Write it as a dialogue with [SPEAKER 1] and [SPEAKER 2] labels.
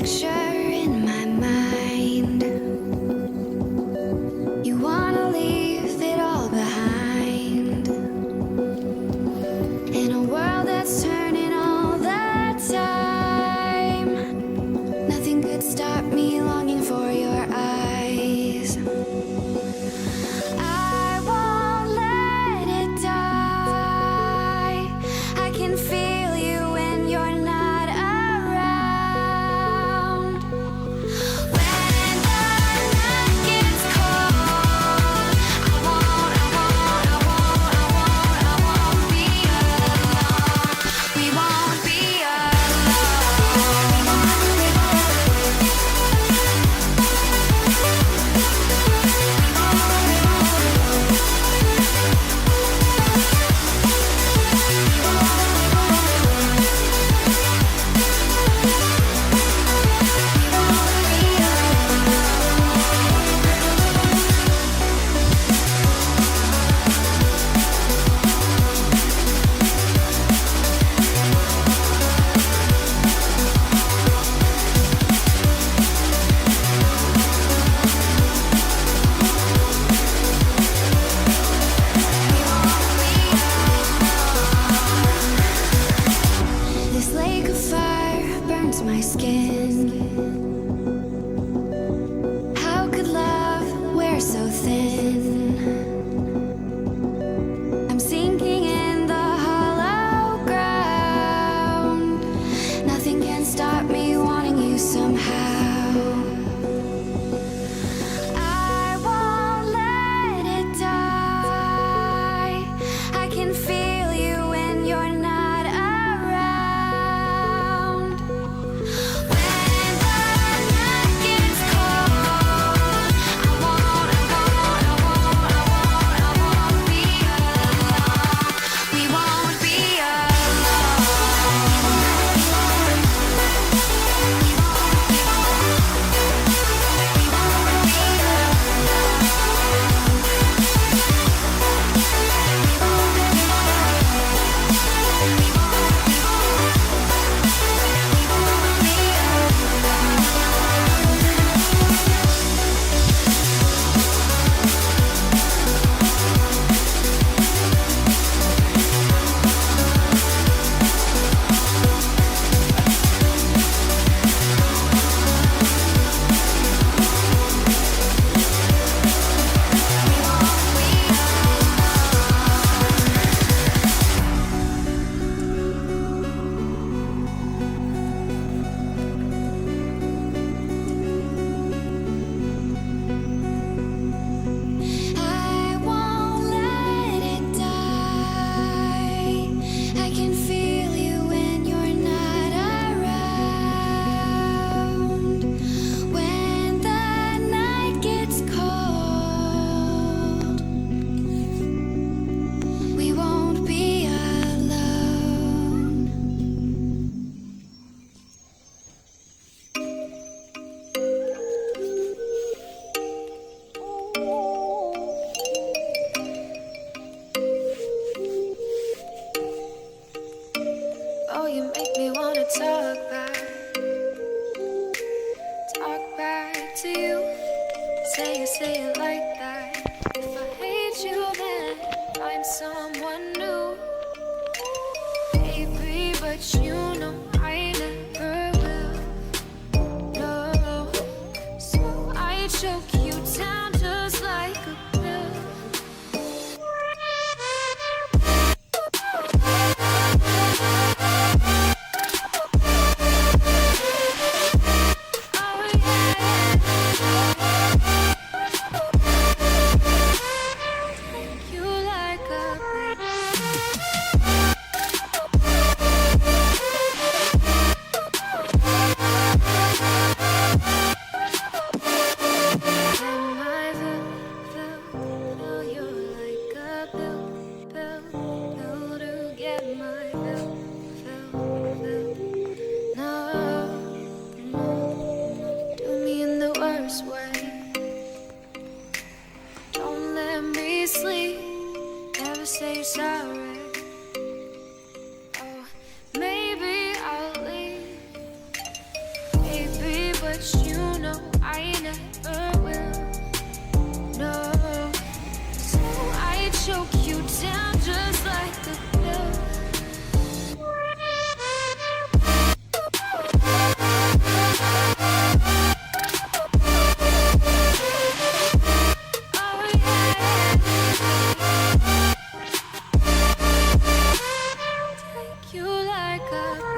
[SPEAKER 1] picture in my mind. You wanna leave it all behind in a world that's turning all the time. Nothing could stop me longing for your eyes. I won't let it die. I can feel you when you're not around. When the night gets cold, I won't be alone. We won't be This lake of fire burns my skin. How could love wear so thin? I'm sinking in the hollow ground. Nothing can stop me wanting you somehow. I won't let it die. I can feel you when you're not around. When the night gets cold, I won't be alone. We won't be I won't let it die. I can feel you when you're not around. When the night gets cold, we won't be alone. Oh, you make me wanna talk back to you. Say it like that. If I hate you, then find someone new. Baby, but you know I never will. No, so I choke you down just like a pill. Oh yeah, you like a pill. up.